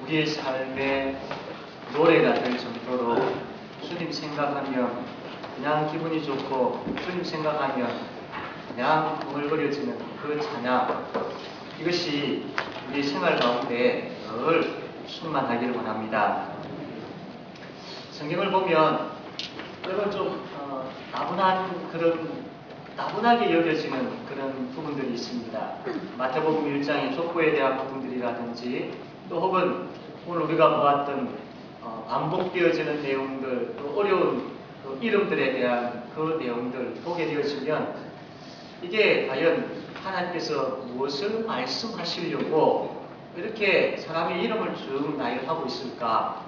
우리의 삶의 노래가 될 정도로 주님 생각하면 그냥 기분이 좋고 주님 생각하면 그냥 흥얼거려지는 그 찬양, 이것이 우리 생활 가운데 늘 충만하기를 원합니다. 성경을 보면 여러분 좀 나분하게 여겨지는 그런 부분들이 있습니다. 마태복음 1장의 족보에 대한 부분들이라든지 또 혹은 오늘 우리가 보았던 반복되어지는 내용들, 또 어려운 이름들에 대한 그 내용들 보게 되어지면 이게 과연 하나님께서 무엇을 말씀하시려고 이렇게 사람의 이름을 쭉 나열하고 있을까?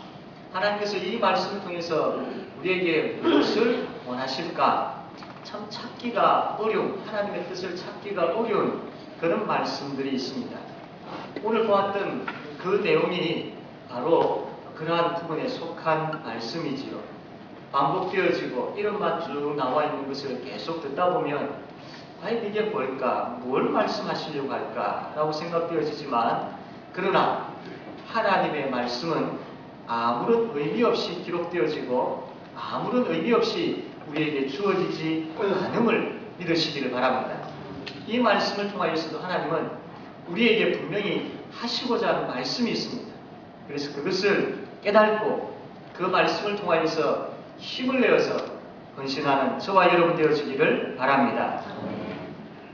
하나님께서 이 말씀을 통해서 우리에게 무엇을 원하실까? 참 찾기가 어려운, 하나님의 뜻을 찾기가 어려운 그런 말씀들이 있습니다. 오늘 보았던 그 내용이 바로 그러한 부분에 속한 말씀이지요. 반복되어지고 이름만 쭉 나와 있는 것을 계속 듣다 보면 과연 이게 뭘까? 뭘 말씀하시려고 할까? 라고 생각되어지지만 그러나 하나님의 말씀은 아무런 의미 없이 기록되어지고 아무런 의미 없이 우리에게 주어지지 않음을 믿으시기를 바랍니다. 이 말씀을 통하여서도 하나님은 우리에게 분명히 하시고자 하는 말씀이 있습니다. 그래서 그것을 깨닫고 그 말씀을 통하여서 힘을 내어서 헌신하는 저와 여러분 되어지기를 바랍니다.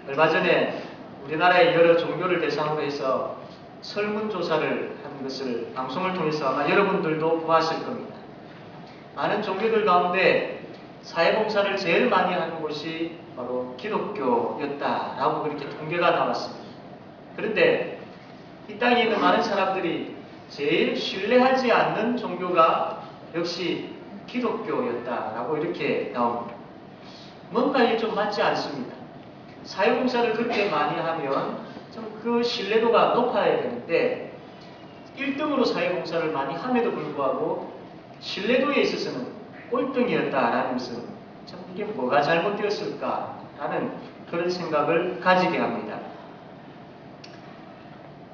얼마 전에 우리나라의 여러 종교를 대상으로 해서 설문조사를 하는 것을 방송을 통해서 아마 여러분들도 보았을 겁니다. 많은 종교들 가운데 사회봉사를 제일 많이 하는 곳이 바로 기독교였다라고 그렇게 통계가 나왔습니다. 그런데 이 땅에 있는 많은 사람들이 제일 신뢰하지 않는 종교가 역시 기독교였다라고 이렇게 나옵니다. 뭔가 이게 좀 맞지 않습니다. 사회봉사를 그렇게 많이 하면 좀 그 신뢰도가 높아야 되는데 1등으로 사회봉사를 많이 함에도 불구하고 신뢰도에 있어서는 꼴등이었다라는 것은 참 이게 뭐가 잘못되었을까라는 그런 생각을 가지게 합니다.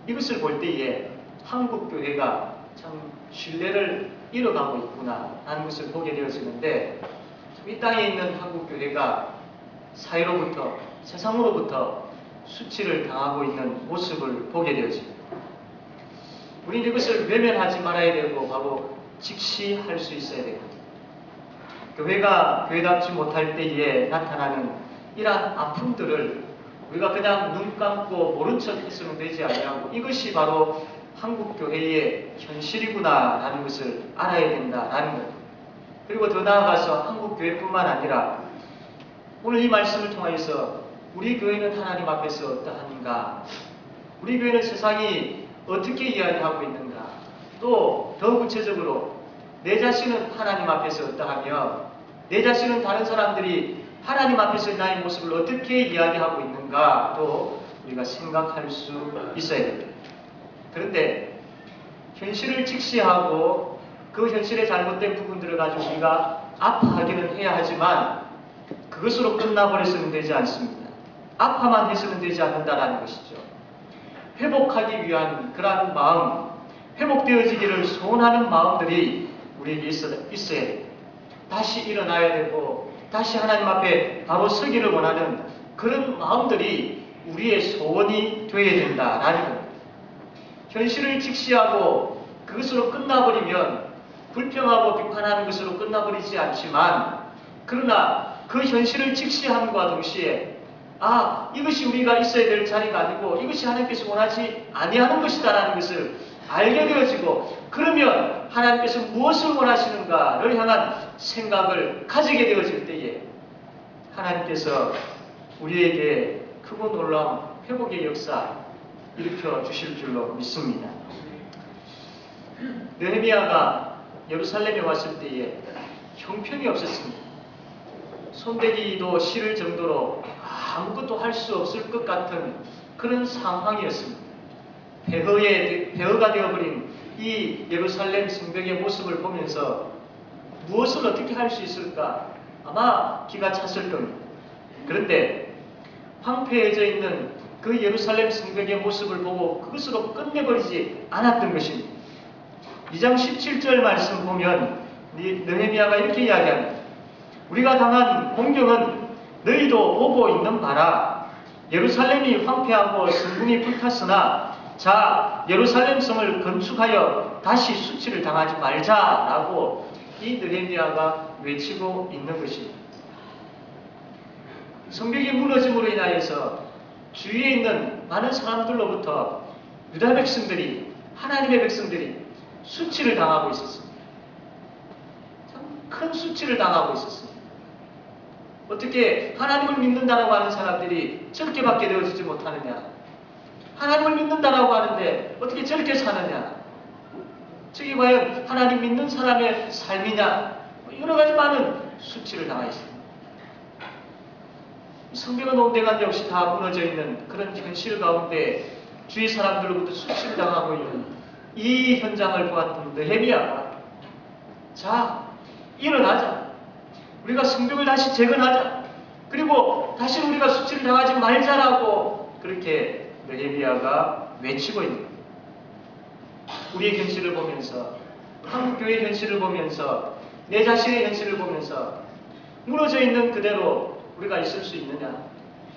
이것을 볼 때에 한국교회가 참 신뢰를 잃어가고 있구나 하는 것을 보게 되어지는데 이 땅에 있는 한국교회가 사회로부터 세상으로부터 수치를 당하고 있는 모습을 보게 되어집니다. 우리는 이것을 외면하지 말아야 되고 바로 직시할 수 있어야 됩니다. 교회가 교회답지 못할 때에 나타나는 이러한 아픔들을 우리가 그냥 눈 감고 모른 척 했으면 되지 아니하고 이것이 바로 한국교회의 현실이구나라는 것을 알아야 된다라는 것. 그리고 더 나아가서 한국교회뿐만 아니라 오늘 이 말씀을 통하여서 우리 교회는 하나님 앞에서 어떠한가? 우리 교회는 세상이 어떻게 이야기하고 있는가? 또 더 구체적으로 내 자신은 하나님 앞에서 어떠하며 내 자신은 다른 사람들이 하나님 앞에서 나의 모습을 어떻게 이야기하고 있는가? 또 우리가 생각할 수 있어야 됩니다. 그런데 현실을 직시하고 그 현실의 잘못된 부분들을 가지고 우리가 아파하기는 해야 하지만 그것으로 끝나버려서는 되지 않습니다. 아파만 해서는 되지 않는다라는 것이죠. 회복하기 위한 그러한 마음, 회복되어지기를 소원하는 마음들이 우리에게 있어야 돼요. 다시 일어나야 되고 다시 하나님 앞에 바로 서기를 원하는 그런 마음들이 우리의 소원이 되어야 된다라는 겁니다. 현실을 직시하고 그것으로 끝나버리면 불평하고 비판하는 것으로 끝나버리지 않지만 그러나 그 현실을 직시함과 동시에 이것이 우리가 있어야 될 자리가 아니고 이것이 하나님께서 원하지 아니하는 것이다라는 것을 알게 되어지고 그러면 하나님께서 무엇을 원하시는가를 향한 생각을 가지게 되어질 때에 하나님께서 우리에게 크고 놀라운 회복의 역사 일으켜 주실 줄로 믿습니다. 느헤미야가 예루살렘에 왔을 때에 형편이 없었습니다. 손대기도 싫을 정도로 아무것도 할 수 없을 것 같은 그런 상황이었습니다. 폐허가 되어버린 이 예루살렘 성벽의 모습을 보면서 무엇을 어떻게 할 수 있을까? 아마 기가 찼을 겁니다. 그런데 황폐해져 있는 그 예루살렘 성벽의 모습을 보고 그것으로 끝내버리지 않았던 것입니다. 2장 17절 말씀 보면 느헤미야가 이렇게 이야기합니다. 우리가 당한 공경은 너희도 보고 있는 바라. 예루살렘이 황폐하고 성궁이 불탔으나 자 예루살렘 성을 건축하여 다시 수치를 당하지 말자라고 이 느헤미야가 외치고 있는 것입니다. 성벽이 무너짐으로 인하여서 주위에 있는 많은 사람들로부터 유다 백성들이, 하나님의 백성들이 수치를 당하고 있었습니다. 참 큰 수치를 당하고 있었습니다. 어떻게 하나님을 믿는다라고 하는 사람들이 저렇게밖에 되어지지 못하느냐? 하나님을 믿는다라고 하는데 어떻게 저렇게 사느냐? 저게 과연 하나님 믿는 사람의 삶이냐? 여러 가지 많은 수치를 당하였습니다. 성벽은 온데간 역시 다 무너져 있는 그런 현실 가운데 주위 사람들로부터 수치를 당하고 있는 이 현장을 보았던 느헤미야가 자 일어나자. 우리가 성벽을 다시 재건하자. 그리고 다시 우리가 수치를 당하지 말자라고 그렇게 느헤미야가 외치고 있는 거예요. 우리의 현실을 보면서, 한국교회의 현실을 보면서, 내 자신의 현실을 보면서 무너져 있는 그대로 우리가 있을 수 있느냐?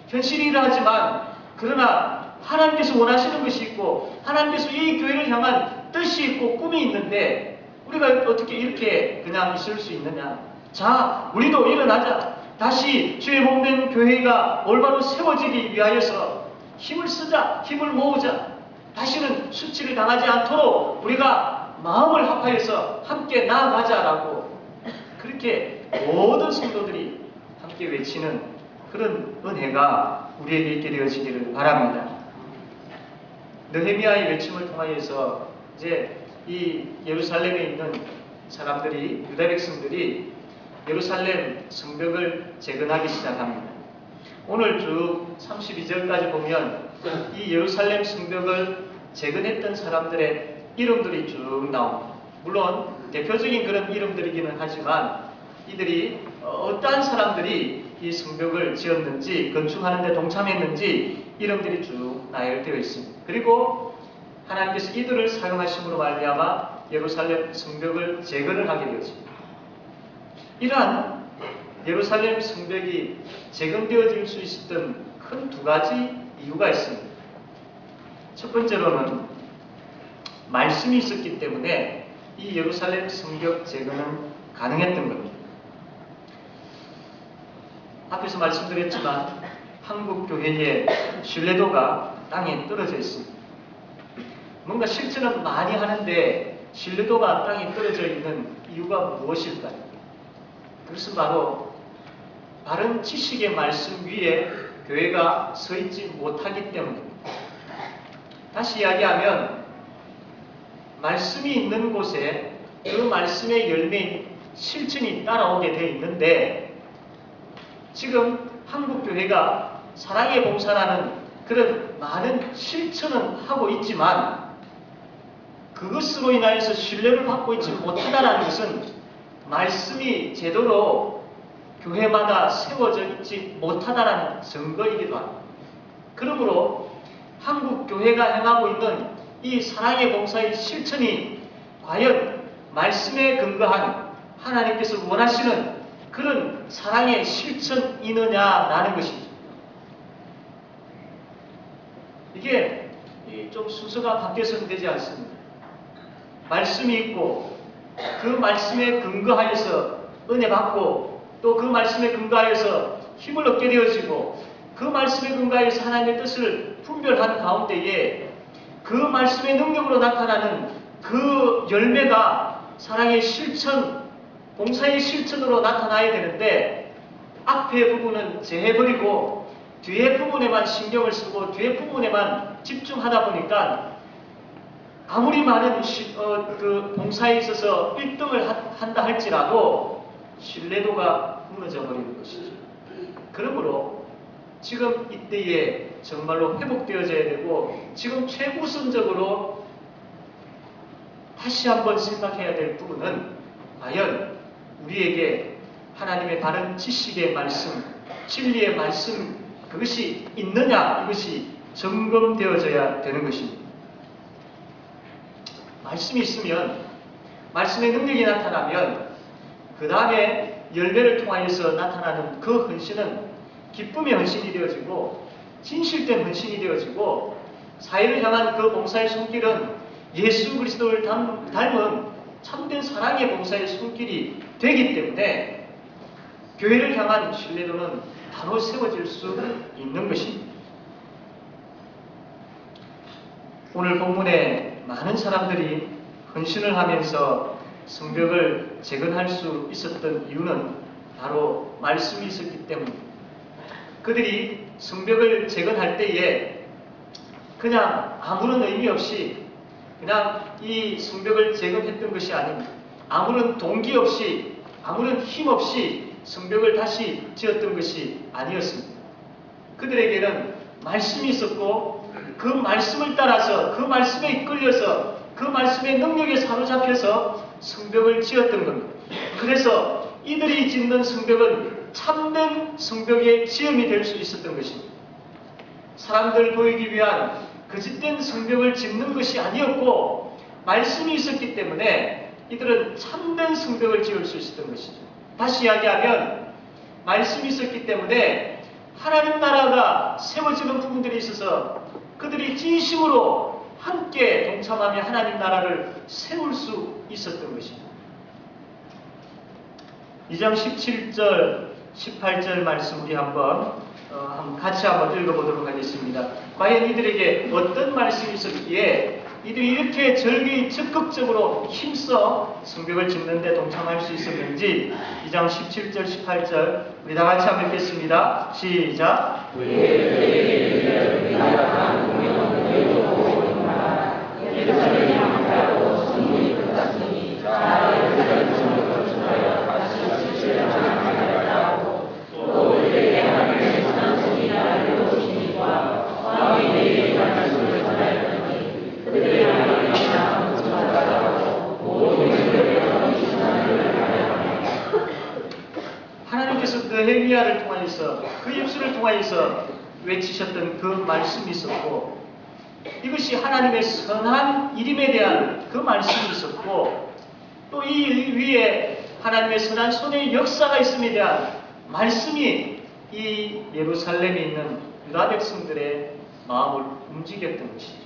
현실이라지만 그러나 하나님께서 원하시는 것이 있고 하나님께서 이 교회를 향한 뜻이 있고 꿈이 있는데 우리가 어떻게 이렇게 그냥 있을 수 있느냐? 자, 우리도 일어나자. 다시 주의 몸된 교회가 올바로 세워지기 위하여서 힘을 쓰자. 힘을 모으자. 다시는 수치를 당하지 않도록 우리가 마음을 합하여서 함께 나아가자라고 그렇게 모든 성도들이 함께 외치는 그런 은혜가 우리에게 있게 되어지기를 바랍니다. 느헤미야의 외침을 통하여서 이제 이 예루살렘에 있는 사람들이, 유다 백성들이 예루살렘 성벽을 재건하기 시작합니다. 오늘 쭉 32절까지 보면 이 예루살렘 성벽을 재건했던 사람들의 이름들이 쭉 나옵니다. 물론 대표적인 그런 이름들이기는 하지만 이들이 어떠한 사람들이 이 성벽을 지었는지 건축하는 데 동참했는지 이름들이 쭉 나열되어 있습니다. 그리고 하나님께서 이들을 사용하심으로 말미암아 예루살렘 성벽을 재건을 하게 되었습니다. 이러한 예루살렘 성벽이 재건되어질 수 있었던 큰 두 가지 이유가 있습니다. 첫 번째로는 말씀이 있었기 때문에 이 예루살렘 성벽 재건은 가능했던 겁니다. 앞에서 말씀드렸지만 한국 교회의 신뢰도가 땅에 떨어져 있습니다. 뭔가 실천은 많이 하는데 신뢰도가 땅에 떨어져 있는 이유가 무엇일까요? 그것은 바로 바른 지식의 말씀 위에 교회가 서 있지 못하기 때문입니다. 다시 이야기하면 말씀이 있는 곳에 그 말씀의 열매인 실천이 따라오게 되어 있는데 지금 한국교회가 사랑의 봉사라는 그런 많은 실천은 하고 있지만 그것으로 인하여서 신뢰를 받고 있지 못하다는 것은 말씀이 제대로 교회마다 세워져 있지 못하다는 증거이기도 합니다. 그러므로 한국교회가 행하고 있는 이 사랑의 봉사의 실천이 과연 말씀에 근거한 하나님께서 원하시는 그런 사랑의 실천이느냐라는 것입니다. 이게 좀 순서가 바뀌어서는 되지 않습니다. 말씀이 있고 그 말씀에 근거하여서 은혜 받고 또 그 말씀에 근거하여서 힘을 얻게 되어지고 그 말씀에 근거하여서 하나님의 뜻을 분별하는 가운데에 그 말씀의 능력으로 나타나는 그 열매가 사랑의 실천, 봉사의 실천으로 나타나야 되는데 앞에 부분은 제해버리고 뒤에 부분에만 신경을 쓰고 뒤에 부분에만 집중하다 보니까 아무리 많은 그 봉사에 있어서 1등을 한다 할지라도 신뢰도가 무너져 버리는 것이죠. 그러므로 지금 이때에 정말로 회복되어져야 되고 지금 최우선적으로 다시 한번 생각해야 될 부분은 과연 우리에게 하나님의 바른 지식의 말씀, 진리의 말씀 그것이 있느냐 이것이 점검되어져야 되는 것입니다. 말씀이 있으면 말씀의 능력이 나타나면 그 다음에 열매를 통하여서 나타나는 그 헌신은 기쁨의 헌신이 되어지고 진실된 헌신이 되어지고 사회를 향한 그 봉사의 손길은 예수 그리스도를 닮은 참된 사랑의 봉사의 손길이 되기 때문에 교회를 향한 신뢰도는 바로 세워질 수 있는 것입니다. 오늘 본문에 많은 사람들이 헌신을 하면서 성벽을 재건할 수 있었던 이유는 바로 말씀이 있었기 때문입니다. 그들이 성벽을 재건할 때에 그냥 아무런 의미 없이 그냥 이 성벽을 재건했던 것이 아닙니다. 아무런 동기 없이 아무런 힘 없이 성벽을 다시 지었던 것이 아니었습니다. 그들에게는 말씀이 있었고 그 말씀을 따라서 그 말씀에 이끌려서 그 말씀의 능력에 사로잡혀서 성벽을 지었던 겁니다. 그래서 이들이 짓는 성벽은 참된 성벽의 지음이 될 수 있었던 것입니다. 사람들 보이기 위한 거짓된 성벽을 짓는 것이 아니었고 말씀이 있었기 때문에 이들은 참된 성벽을 지을 수 있었던 것이죠. 다시 이야기하면 말씀이 있었기 때문에 하나님 나라가 세워지는 부분들이 있어서 그들이 진심으로 함께 동참하며 하나님 나라를 세울 수 있었던 것입니다. 2장 17절, 18절 말씀 우리 같이 한번 읽어보도록 하겠습니다. 과연 이들에게 어떤 말씀이 있었기에 이들이 이렇게 적극적으로 힘써 성벽을 짓는 데 동참할 수 있었는지 2장 17절, 18절 우리 다 같이 한번 읽겠습니다. 시작! 하나님께서 느헤미야를 통하여서 그 입술을 통하여서 외치셨던 그 말씀이 있었고 이것이 하나님의 선한 이름에 대한 그 말씀이 있었고 또 이 위에 하나님의 선한 손의 역사가 있음에 대한 말씀이 이 예루살렘에 있는 유다 백성들의 마음을 움직였던 것이죠.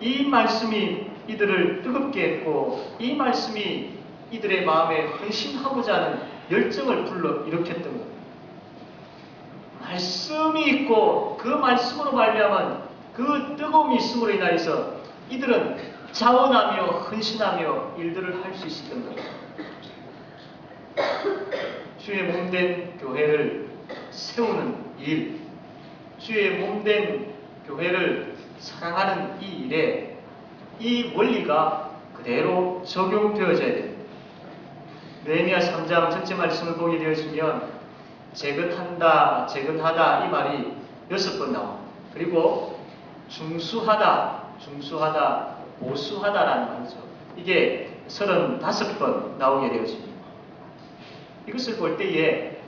이 말씀이 이들을 뜨겁게 했고 이 말씀이 이들의 마음에 헌신하고자 하는 열정을 불러일으켰던 겁니다. 말씀이 있고 그 말씀으로 말미암은 그 뜨거움이 있음으로 인하여서 이들은 자원하며 헌신하며 일들을 할 수 있었던 겁니다. 주의 몸된 교회를 세우는 일, 주의 몸된 교회를 사랑하는 이 일에 이 원리가 그대로 적용되어져야 됩니다. 느헤미야 3장 전체 말씀을 보게 되어지면 재건한다, 재건하다 이 말이 6번 나옵니다. 그리고 중수하다, 보수하다라는 말이죠. 이게 35번 나오게 되어집니다. 이것을 볼 때에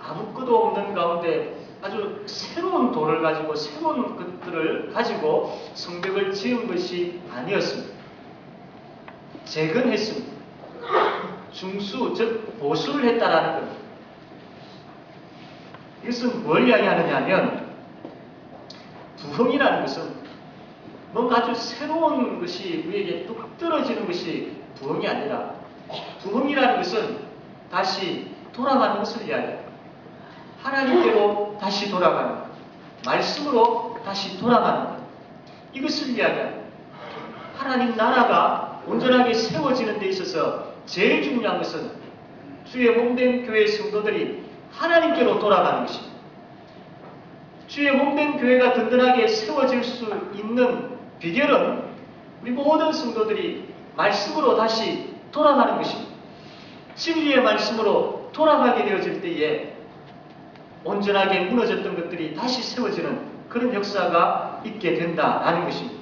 아무것도 없는 가운데 아주 새로운 돌을 가지고 새로운 것들을 가지고 성벽을 지은 것이 아니었습니다. 재건했습니다. 중수, 즉 보수를 했다라는 겁니다. 이것은 뭘 이야기하느냐 하면 부흥이라는 것은 뭔가 아주 새로운 것이 우리에게 뚝 떨어지는 것이 부흥이 아니라 부흥이라는 것은 다시 돌아가는 것을 이야기합니다. 하나님께로 다시 돌아가는 것, 말씀으로 다시 돌아가는 것, 이것을 이야기합니다. 하나님 나라가 온전하게 세워지는 데 있어서 제일 중요한 것은 주의 몸된 교회 성도들이 하나님께로 돌아가는 것입니다. 주의 몸된 교회가 든든하게 세워질 수 있는 비결은 우리 모든 성도들이 말씀으로 다시 돌아가는 것입니다. 진리의 말씀으로 돌아가게 되어질 때에 온전하게 무너졌던 것들이 다시 세워지는 그런 역사가 있게 된다라는 것입니다.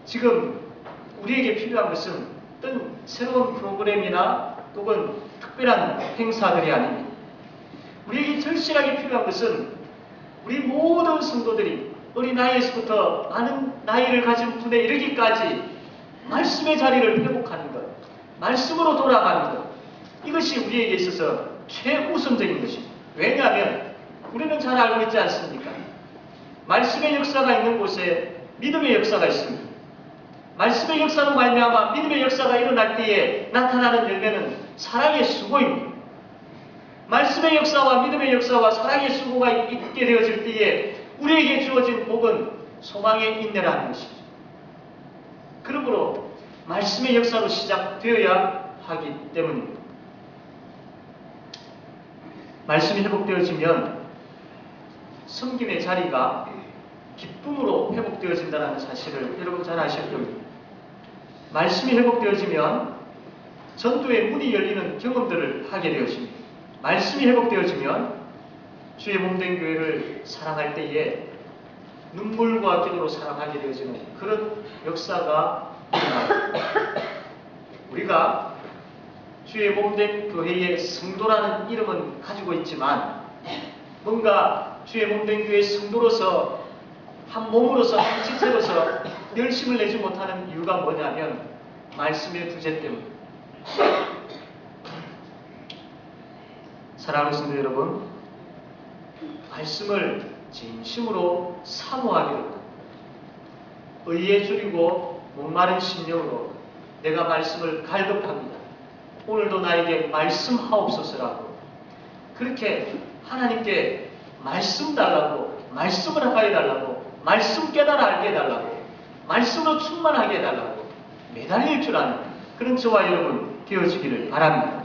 지금 우리에게 필요한 것은 어떤 새로운 프로그램이나 혹은 특별한 행사들이 아닙니다. 우리에게 절실하게 필요한 것은 우리 모든 성도들이 어린아이에서부터 많은 나이를 가진 분에 이르기까지 말씀의 자리를 회복하는 것, 말씀으로 돌아가는 것, 이것이 우리에게 있어서 최우선적인 것입니다. 왜냐하면 우리는 잘 알고 있지 않습니까? 말씀의 역사가 있는 곳에 믿음의 역사가 있습니다. 말씀의 역사로 말미암아 믿음의 역사가 일어날 때에 나타나는 열매는 사랑의 수고입니다. 말씀의 역사와 믿음의 역사와 사랑의 수고가 있게 되어질 때에 우리에게 주어진 복은 소망의 인내라는 것이죠. 그러므로 말씀의 역사로 시작되어야 하기 때문입니다. 말씀이 회복되어지면 섬김의 자리가 기쁨으로 회복되어진다는 사실을 여러분 잘 아실 겁니다. 말씀이 회복되어지면 전도의 문이 열리는 경험들을 하게 되어집니다. 말씀이 회복되어지면 주의 몸된 교회를 사랑할 때에 눈물과 기도로 사랑하게 되어지는 그런 역사가 일어납니다. 우리가 주의 몸된 교회의 성도라는 이름은 가지고 있지만 뭔가 주의 몸된 교회의 성도로서 한 몸으로서 한 지체로서 열심을 내지 못하는 이유가 뭐냐면 말씀의 부재 때문입니다. 사랑하는 성도 여러분, 말씀을 진심으로 사모하기를 바랍니다. 의에 줄이고 목마른 심령으로 내가 말씀을 갈급합니다. 오늘도 나에게 말씀하옵소서라고 그렇게 하나님께 말씀 달라고, 말씀을 하게 해달라고, 말씀 깨달아 알게 해달라고, 말씀으로 충만하게 해달라고 매달릴 줄 아는 그런 저와 여러분 되어지기를 바랍니다.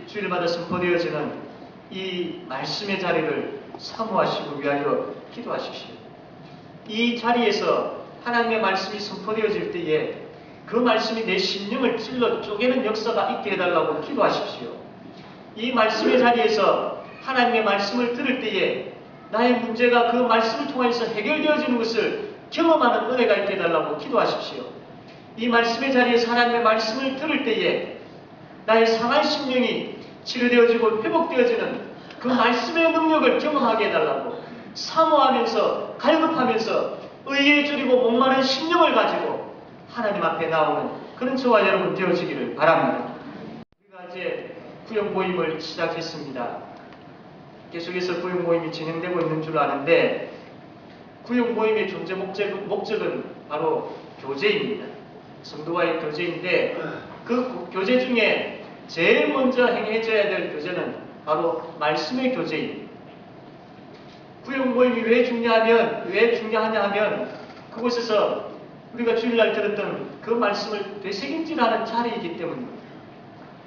주일마다 선포되어지는 이 말씀의 자리를 사모하시고 위하여 기도하십시오. 이 자리에서 하나님의 말씀이 선포되어질 때에 그 말씀이 내 심령을 찔러 쪼개는 역사가 있게 해달라고 기도하십시오. 이 말씀의 자리에서 하나님의 말씀을 들을 때에 나의 문제가 그 말씀을 통해서 해결되어지는 것을 경험하는 은혜가 있게 해달라고 기도하십시오. 이 말씀의 자리에서 하나님의 말씀을 들을 때에 나의 상한 심령이 치료되어지고 회복되어지는 그 말씀의 능력을 경험하게 해달라고 사모하면서 갈급하면서 의에 줄이고 목마른 심령을 가지고 하나님 앞에 나오는 그런 저와 여러분 되어지기를 바랍니다. 우리가 이제 구역 모임을 시작했습니다. 계속해서 구역 모임이 진행되고 있는 줄 아는데 구역 모임의 존재 목적은 바로 교제입니다. 성도와의 교제인데 그 교제 중에 제일 먼저 행해져야 될 교제는 바로 말씀의 교제입니다. 구역 모임이 왜 중요하냐 하면 그곳에서 우리가 주일날 들었던 그 말씀을 되새김질하는 자리이기 때문입니다.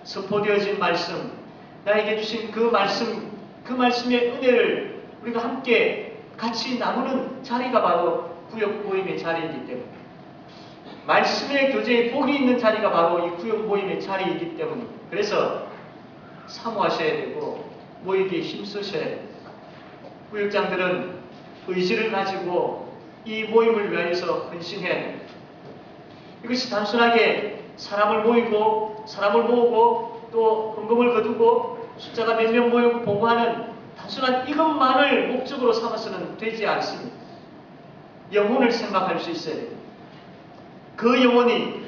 선포되어진 말씀, 나에게 주신 그 말씀의 은혜를 우리가 함께 같이 나누는 자리가 바로 구역 모임의 자리이기 때문입니다. 말씀의 교제에 복이 있는 자리가 바로 이 구역 모임의 자리이기 때문입니다. 그래서 사모하셔야 되고 모이기에 힘쓰셔야 됩니다. 구역장들은 의지를 가지고 이 모임을 위해서 헌신해야 됩니다. 이것이 단순하게 사람을 모으고 또 헌금을 거두고 숫자가 몇 명 모이고 보고하는 단순한 이것만을 목적으로 삼아서는 되지 않습니다. 영혼을 생각할 수 있어야 됩니다. 그 영혼이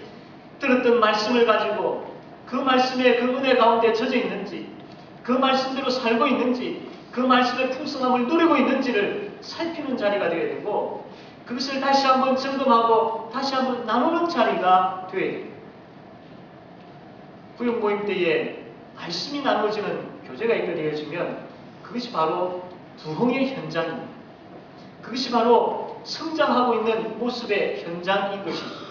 들었던 말씀을 가지고 그 말씀의 그 은혜 가운데 젖어 있는지, 그 말씀대로 살고 있는지, 그 말씀의 풍성함을 누리고 있는지를 살피는 자리가 되어야 되고 그것을 다시 한번 점검하고 다시 한번 나누는 자리가 되어야 됩니다. 구역 모임 때에 말씀이 나누어지는 교제가 있게 되어지면 그것이 바로 부흥의 현장입니다. 그것이 바로 성장하고 있는 모습의 현장인 것입니다.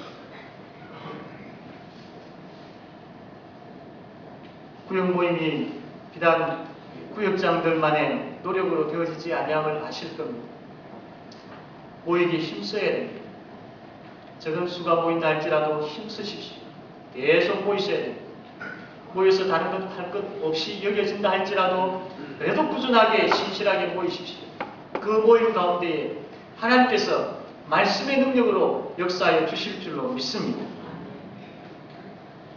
구역 모임이 비단 구역장들만의 노력으로 되어지지 아니함을 아실 겁니다. 모이기에 힘써야 됩니다. 적은 수가 모인다 할지라도 힘쓰십시오. 계속 모이셔야 됩니다. 모여서 다른 것 할 것 없이 여겨진다 할지라도 그래도 꾸준하게 신실하게 모이십시오. 그 모임 가운데에 하나님께서 말씀의 능력으로 역사하여 주실 줄로 믿습니다.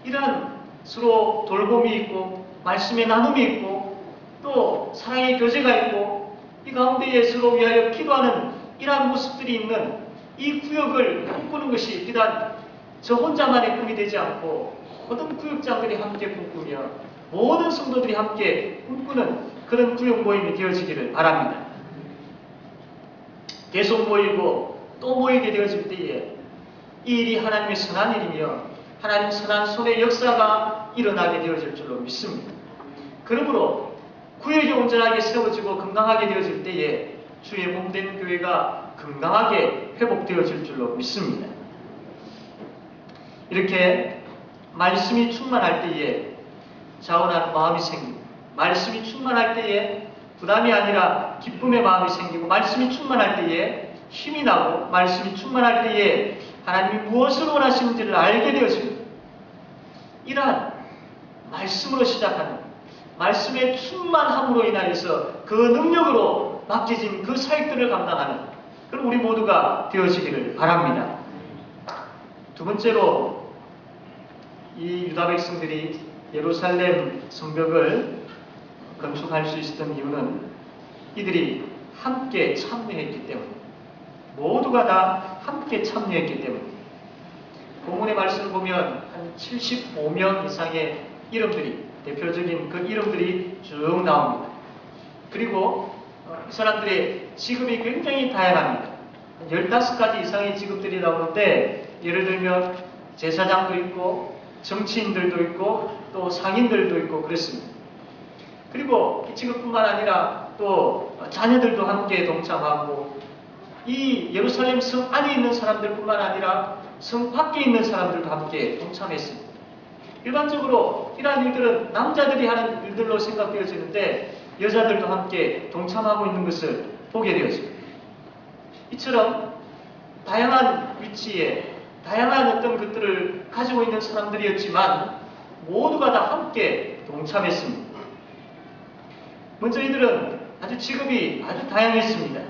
이러한 서로 돌봄이 있고 말씀의 나눔이 있고 또 사랑의 교제가 있고 이 가운데에 서로 위하여 기도하는 이러한 모습들이 있는 이 구역을 꿈꾸는 것이 비단 저 혼자만의 꿈이 되지 않고 모든 구역장들이 함께 꿈꾸며 모든 성도들이 함께 꿈꾸는 그런 구역 모임이 되어지기를 바랍니다. 계속 모이고 또 모이게 되어질 때에 이 일이 하나님의 선한 일이며 하나님 선한 손의 역사가 일어나게 되어질 줄로 믿습니다. 그러므로 구역이 온전하게 세워지고 건강하게 되어질 때에 주의 몸된 교회가 건강하게 회복되어질 줄로 믿습니다. 이렇게 말씀이 충만할 때에 자원하는 마음이 생기고 말씀이 충만할 때에 부담이 아니라 기쁨의 마음이 생기고 말씀이 충만할 때에 힘이 나고 말씀이 충만할 때에 하나님이 무엇을 원하시는지를 알게 되어집니다. 이러한 말씀으로 시작하는 말씀의 충만함으로 인하여서 그 능력으로 맡겨진 그 사역들을 감당하는 그럼 우리 모두가 되어지기를 바랍니다. 두 번째로 이 유다 백성들이 예루살렘 성벽을 건축할 수 있었던 이유는 이들이 함께 참여했기 때문에 모두가 다 함께 참여했기 때문에 본문의 말씀을 보면 한 75명 이상의 이름들이 대표적인 그 이름들이 쭉 나옵니다. 그리고 이 사람들의 직업이 굉장히 다양합니다. 15가지 이상의 직업들이 나오는데 예를 들면 제사장도 있고 정치인들도 있고 또 상인들도 있고 그렇습니다. 그리고 이 직업뿐만 아니라 또 자녀들도 함께 동참하고 이 예루살렘 성 안에 있는 사람들뿐만 아니라 성 밖에 있는 사람들도 함께 동참했습니다. 일반적으로 이러한 일들은 남자들이 하는 일들로 생각되어지는데 여자들도 함께 동참하고 있는 것을 보게 되어집니다. 이처럼 다양한 위치에 다양한 어떤 것들을 가지고 있는 사람들이었지만 모두가 다 함께 동참했습니다. 먼저 이들은 아주 직업이 아주 다양했습니다.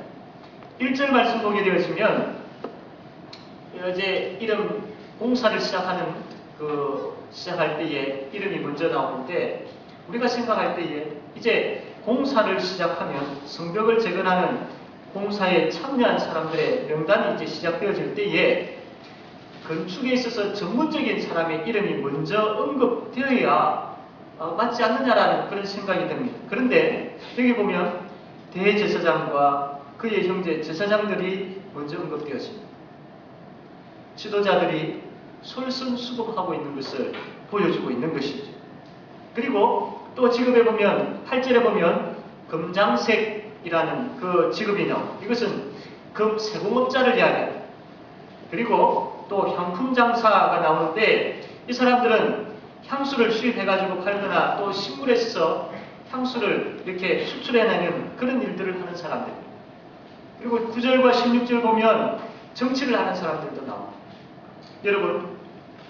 1절 말씀 보게 되어지면 이제 이름 공사를 시작할 때에 이름이 먼저 나오는데 우리가 생각할 때에 이제 공사를 시작하면 성벽을 재건하는 공사에 참여한 사람들의 명단이 이제 시작되어질 때에 건축에 있어서 전문적인 사람의 이름이 먼저 언급되어야 맞지 않느냐라는 그런 생각이 듭니다. 그런데 여기 보면 대제사장과 그의 형제 제사장들이 먼저 언급되었습니다. 지도자들이 솔선수범하고 있는 것을 보여주고 있는 것이죠. 그리고 또 직업에 보면 8절에 보면 금장색이라는 그 직업이 나옵니다. 이것은 금 세공업자를 이야기합니다. 그리고 또 향품장사가 나오는데 이 사람들은 향수를 수입해가지고 팔거나 또 식물에서 향수를 이렇게 수출해내는 그런 일들을 하는 사람들. 그리고 9절과 16절 보면 정치를 하는 사람들도 나옵니다. 여러분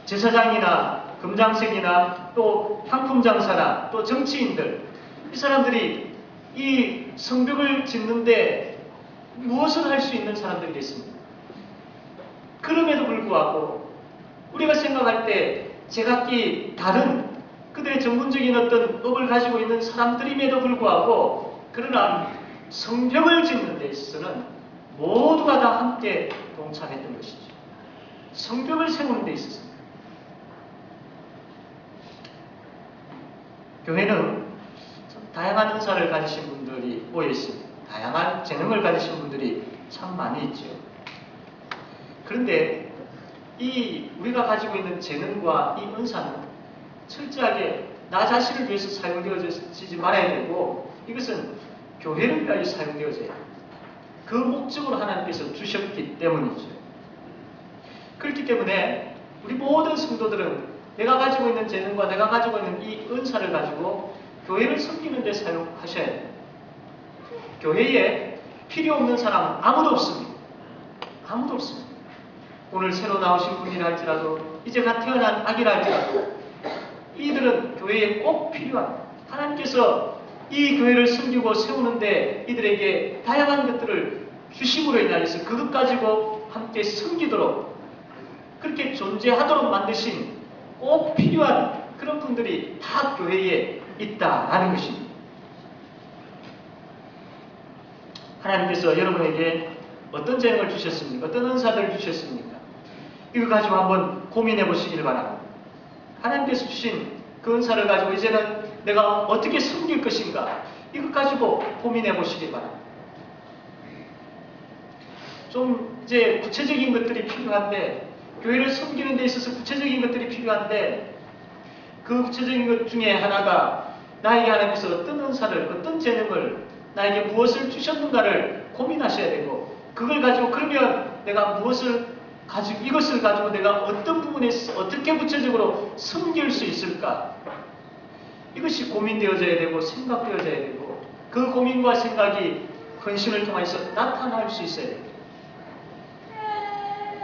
제사장이나 금장색이나 또 향품장사나 또 정치인들 이 사람들이 이 성벽을 짓는데 무엇을 할 수 있는 사람들이겠습니까? 그럼에도 불구하고 우리가 생각할 때 제각기 다른 그들의 전문적인 어떤 법을 가지고 있는 사람들임에도 불구하고 그러나 성벽을 짓는 데 있어서는 모두가 다 함께 동참했던 것이죠. 성벽을 세우는 데 있어서 교회는 다양한 은사를 가지신 분들이 모여 있습니다. 다양한 재능을 가지신 분들이 참 많이 있죠. 그런데 이 우리가 가지고 있는 재능과 이 은사는 철저하게 나 자신을 위해서 사용되어지지 말아야 되고 이것은 교회를 위하여 사용되어져야 합니다. 그 목적으로 하나님께서 주셨기 때문이죠. 그렇기 때문에 우리 모든 성도들은 내가 가지고 있는 재능과 내가 가지고 있는 이 은사를 가지고 교회를 섬기는 데 사용하셔야 돼요. 교회에 필요 없는 사람은 아무도 없습니다. 아무도 없습니다. 오늘 새로 나오신 분이라 할지라도 이제 갓 태어난 아기라 할지라도 이들은 교회에 꼭 필요한 하나님께서 이 교회를 섬기고 세우는데 이들에게 다양한 것들을 주심으로 인하여서 그것 가지고 함께 섬기도록 그렇게 존재하도록 만드신 꼭 필요한 그런 분들이 다 교회에 있다라는 것입니다. 하나님께서 여러분에게 어떤 재능을 주셨습니까? 어떤 은사들을 주셨습니까? 이거 가지고 한번 고민해 보시길 바랍니다. 하나님께서 주신 그 은사를 가지고 이제는 내가 어떻게 섬길 것인가, 이것 가지고 고민해 보시길 바랍니다. 좀 이제 구체적인 것들이 필요한데, 교회를 섬기는 데 있어서 구체적인 것들이 필요한데, 그 구체적인 것 중에 하나가 나에게 하나님께서 어떤 은사를, 어떤 재능을, 나에게 무엇을 주셨는가를 고민하셔야 되고, 그걸 가지고 그러면 내가 무엇을 가지고, 이것을 가지고 내가 어떤 부분에서 어떻게 구체적으로 섬길 수 있을까, 이것이 고민되어져야 되고 생각되어져야 되고, 그 고민과 생각이 헌신을 통해서 나타날 수 있어야 됩니다.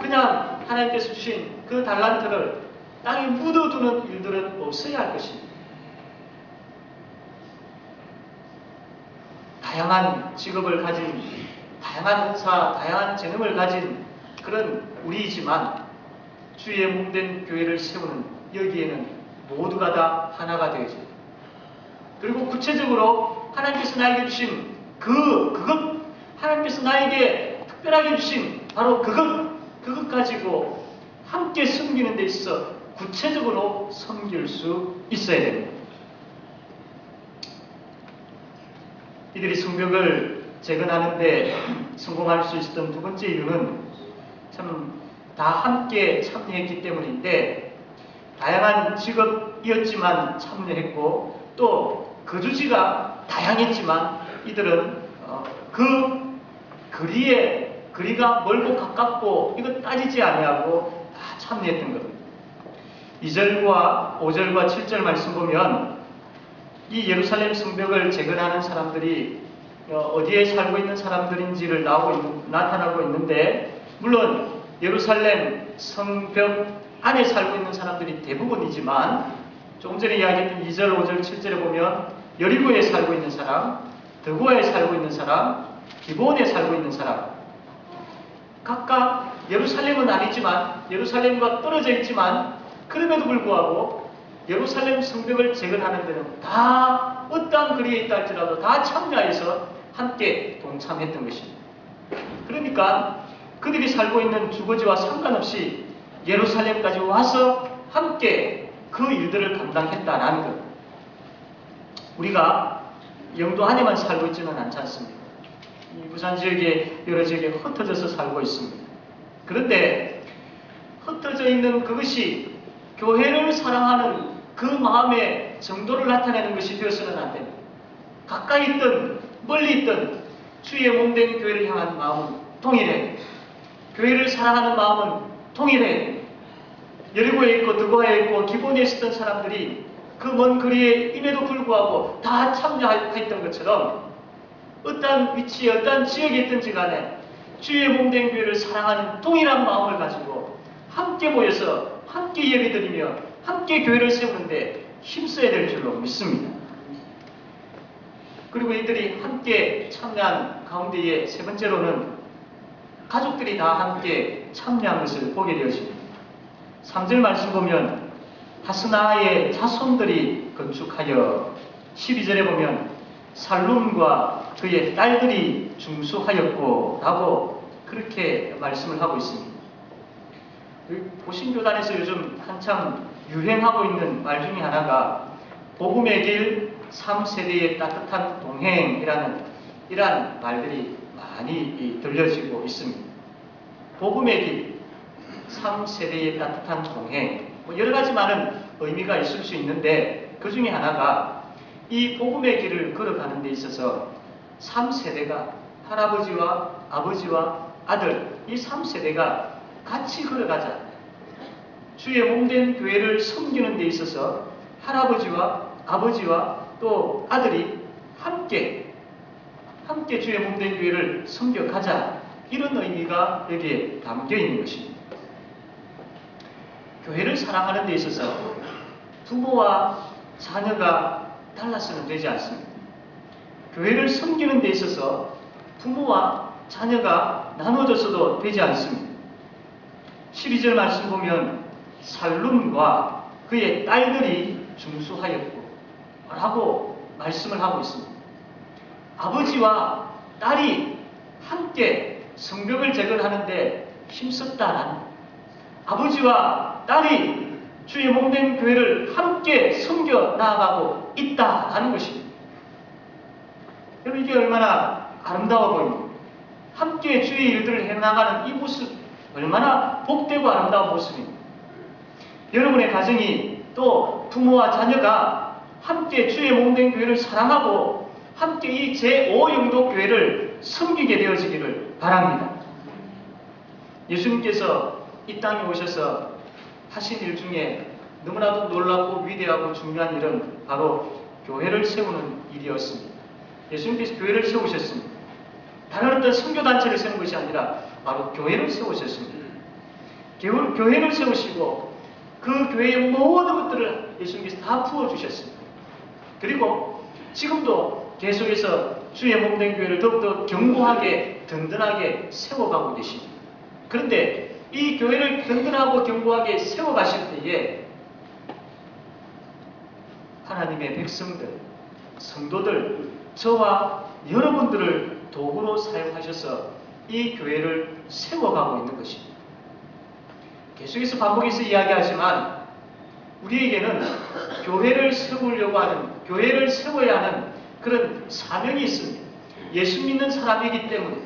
그냥 하나님께서 주신 그 달란트를 땅에 묻어두는 일들은 없어야 할 것입니다. 다양한 직업을 가진, 다양한 은사, 다양한 재능을 가진 그런 우리이지만 주의 몸된 교회를 세우는 여기에는 모두가 다 하나가 되어집니다. 그리고 구체적으로 하나님께서 나에게 주신 그것, 하나님께서 나에게 특별하게 주신 바로 그것 가지고 함께 섬기는 데 있어서 구체적으로 섬길 수 있어야 됩니다. 이들이 성벽을 재건하는데 성공할 수 있었던 두 번째 이유는 참 다 함께 참여했기 때문인데, 다양한 직업이었지만 참여했고, 또 거주지가 다양했지만 이들은 그 거리가 멀고 가깝고 이거 따지지 아니하고 다 참여했던 겁니다. 2절과 5절과 7절 말씀 보면 이 예루살렘 성벽을 재건하는 사람들이 어디에 살고 있는 사람들인지를 나타나고 있는데, 물론 예루살렘 성벽 안에 살고 있는 사람들이 대부분이지만, 조금 전에 이야기했던 2절, 5절, 7절에 보면 여리고에 살고 있는 사람, 드고에 살고 있는 사람, 기브온에 살고 있는 사람, 각각 예루살렘은 아니지만, 예루살렘과 떨어져 있지만, 그럼에도 불구하고 예루살렘 성벽을 재건하는 데는 다 어떠한 거리에 있다 할지라도 다 참여해서 함께 동참했던 것입니다. 그러니까 그들이 살고 있는 주거지와 상관없이 예루살렘까지 와서 함께 그 일들을 감당했다는 것. 우리가 영도 안에만 살고 있지는 않지 않습니까? 이 부산 지역에 여러 지역에 흩어져서 살고 있습니다. 그런데 흩어져 있는 그것이 교회를 사랑하는 그 마음의 정도를 나타내는 것이 되어서는 안 됩니다. 가까이 있든 멀리 있든 주의 몸된 교회를 향한 마음은 동일해. 교회를 사랑하는 마음은 동일해. 여리고에 있고 드고에 있고 기본에 있었던 사람들이 그 먼 거리에 임에도 불구하고 다 참여했던 것처럼, 어떠한 위치에 어떠한 지역에 있든지 간에 주의 몸된 교회를 사랑하는 동일한 마음을 가지고 함께 모여서 함께 예배드리며 함께 교회를 세우는데 힘써야 될 줄로 믿습니다. 그리고 이들이 함께 참여한 가운데에 세 번째로는 가족들이 다 함께 참여한 것을 보게 되어집니다. 3절 말씀 보면 하스나의 자손들이 건축하여, 12절에 보면 살룸과 그의 딸들이 중수하였고 라고 그렇게 말씀을 하고 있습니다. 보신교단에서 요즘 한참 유행하고 있는 말 중에 하나가 복음의 길 3세대의 따뜻한 동행이라는 이러한 말들이 많이 들려지고 있습니다. 복음의 길 3세대의 따뜻한 동행, 여러 가지 많은 의미가 있을 수 있는데, 그 중에 하나가 이 복음의 길을 걸어가는 데 있어서 3세대가, 할아버지와 아버지와 아들, 이 3세대가 같이 걸어가자. 주의 몸된 교회를 섬기는 데 있어서 할아버지와 아버지와 또 아들이 함께 주의 몸된 교회를 섬겨가자. 이런 의미가 여기에 담겨 있는 것입니다. 교회를 사랑하는 데 있어서 부모와 자녀가 달라서는 되지 않습니다. 교회를 섬기는 데 있어서 부모와 자녀가 나눠져서도 되지 않습니다. 12절 말씀 보면 살룸과 그의 딸들이 중수하였고 라고 말씀을 하고 있습니다. 아버지와 딸이 함께 성벽을 재건하는데 힘썼다라는, 아버지와 딸이 주의 몸된 교회를 함께 섬겨 나아가고 있다라는 것입니다. 여러분, 이게 얼마나 아름다워 보입니다. 함께 주의 일들을 해나가는 이 모습, 얼마나 복되고 아름다운 모습입니다. 여러분의 가정이 또 부모와 자녀가 함께 주의 몸된 교회를 사랑하고 함께 이 제5영도 교회를 섬기게 되어지기를 바랍니다. 예수님께서 이 땅에 오셔서 하신 일 중에 너무나도 놀랍고 위대하고 중요한 일은 바로 교회를 세우는 일이었습니다. 예수님께서 교회를 세우셨습니다. 다른 어떤 선교단체를 세운 것이 아니라 바로 교회를 세우셨습니다. 교회를 세우시고 그 교회의 모든 것들을 예수님께서 다 부어주셨습니다. 그리고 지금도 계속해서 주의 몸된 교회를 더욱더 견고하게 든든하게 세워가고 계십니다. 그런데 이 교회를 든든하고 견고하게 세워가실 때에 하나님의 백성들, 성도들, 저와 여러분들을 도구로 사용하셔서 이 교회를 세워가고 있는 것입니다. 계속해서 반복해서 이야기하지만 우리에게는 교회를 세우려고 하는, 교회를 세워야 하는 그런 사명이 있습니다. 예수 믿는 사람이기 때문에,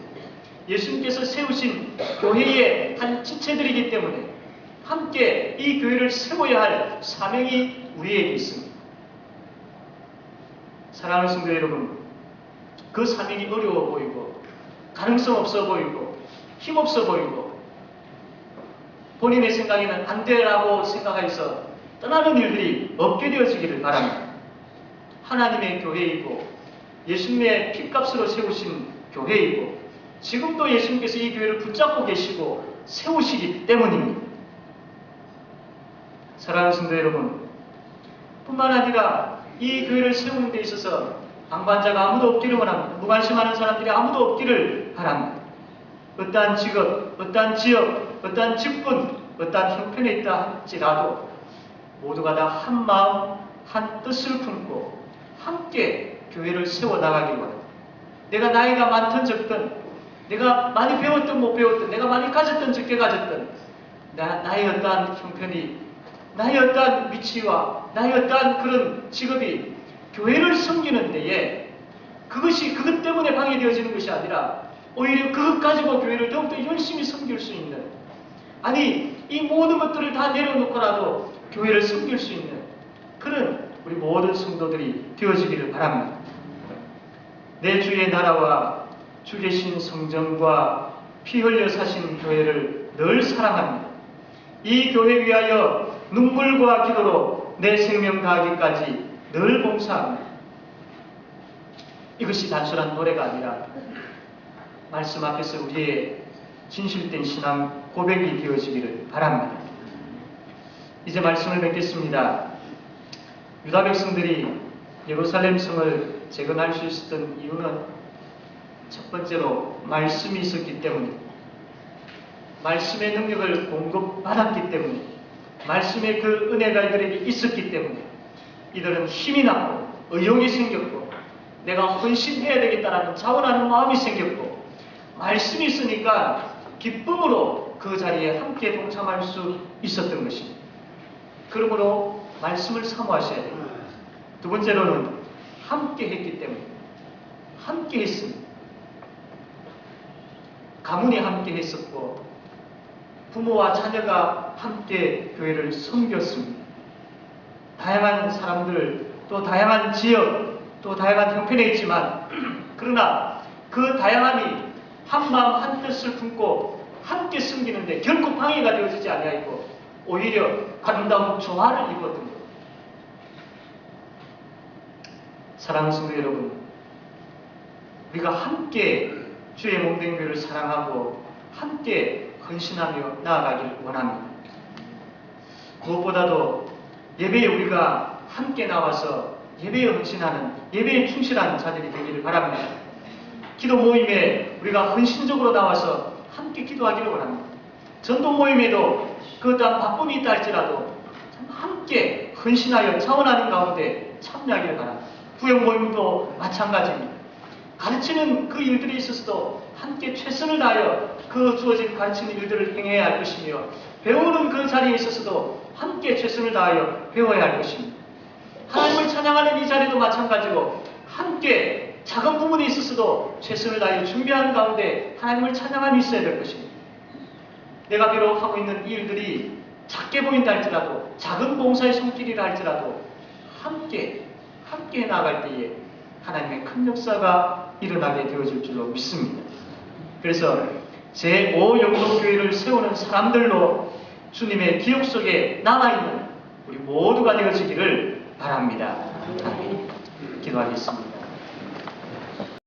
예수님께서 세우신 교회의 한 지체들이기 때문에 함께 이 교회를 세워야 할 사명이 우리에게 있습니다. 사랑하는 성도 여러분, 그 사명이 어려워 보이고 가능성 없어 보이고 힘없어 보이고 본인의 생각에는 안 되라고 생각해서 떠나는 일들이 없게 되어지기를 바랍니다. 하나님의 교회이고 예수님의 핏값으로 세우신 교회이고 지금도 예수님께서 이 교회를 붙잡고 계시고 세우시기 때문입니다. 사랑하는 성도 여러분, 뿐만 아니라 이 교회를 세우는 데 있어서 방관자가 아무도 없기를 원합니다. 무관심하는 사람들이 아무도 없기를 바랍니다. 어떠한 직업, 어떠한 지역, 어떠한 직분, 어떠한 형편에 있다 할지라도 모두가 다 한 마음, 한 뜻을 품고 함께 교회를 세워나가길 원합니다. 내가 나이가 많든 적든, 내가 많이 배웠든 못 배웠든, 내가 많이 가졌든 적게 가졌든, 나의 어떠한 형편이, 나의 어떠한 위치와 나의 어떠한 그런 직업이 교회를 섬기는 데에 그것 때문에 방해되어지는 것이 아니라 오히려 그것 가지고 교회를 더욱더 열심히 섬길 수 있는, 아니 이 모든 것들을 다 내려놓고라도 교회를 섬길 수 있는 그런 우리 모든 성도들이 되어지기를 바랍니다. 내 주의 나라와 주 계신 성전과 피 흘려 사신 교회를 늘 사랑합니다. 이 교회 위하여 눈물과 기도로 내 생명 다하기까지 늘 봉사합니다. 이것이 단순한 노래가 아니라 말씀 앞에서 우리의 진실된 신앙 고백이 되어지기를 바랍니다. 이제 말씀을 맺겠습니다. 유다 백성들이 예루살렘 성을 재건할 수 있었던 이유는 첫 번째로 말씀이 있었기 때문입니다. 말씀의 능력을 공급받았기 때문에, 말씀의 그 은혜가 이들에게 있었기 때문에 이들은 힘이 나고 의욕이 생겼고 내가 헌신해야 되겠다라는 자원하는 마음이 생겼고 말씀이 있으니까 기쁨으로 그 자리에 함께 동참할 수 있었던 것입니다. 그러므로 말씀을 사모하셔야 됩니다. 두 번째로는 함께 했기 때문에, 함께 했습니다. 가문이 함께 했었고 부모와 자녀가 함께 교회를 섬겼습니다. 다양한 사람들, 또 다양한 지역, 또 다양한 형편에 있지만 그러나 그 다양함이 한 마음 한 뜻을 품고 함께 섬기는데 결코 방해가 되어지지 아니하고 오히려 아름다운 조화를 이루었던 것. 사랑하는 성도 여러분, 우리가 함께 주의 몸된 교회를 사랑하고 함께 헌신하며 나아가길 원합니다. 무엇보다도 예배에 우리가 함께 나와서 예배에 헌신하는, 예배에 충실한 자들이 되기를 바랍니다. 기도 모임에 우리가 헌신적으로 나와서 함께 기도하기를 원합니다. 전도 모임에도 그 어떠한 바쁨이 있다 할지라도 함께 헌신하여 차원하는 가운데 참여하기를 바랍니다. 부역 모임도 마찬가지입니다. 가르치는 그 일들에 있어서도 함께 최선을 다하여 그 주어진 가르치는 일들을 행해야 할 것이며 배우는 그 자리에 있어서도 함께 최선을 다하여 배워야 할 것입니다. 하나님을 찬양하는 이 자리도 마찬가지로 함께 작은 부분이 있었어도 최선을 다하여 준비하는 가운데 하나님을 찬양함이 있어야 될 것입니다. 내가 비록 하고 있는 일들이 작게 보인다 할지라도 작은 봉사의 손길이라 할지라도 함께 나아갈 때에 하나님의 큰 역사가 일어나게 되어질 줄로 믿습니다. 그래서 제5영동교회를 세우는 사람들로 주님의 기억 속에 남아있는 우리 모두가 되어지기를 바랍니다. 기도하겠습니다.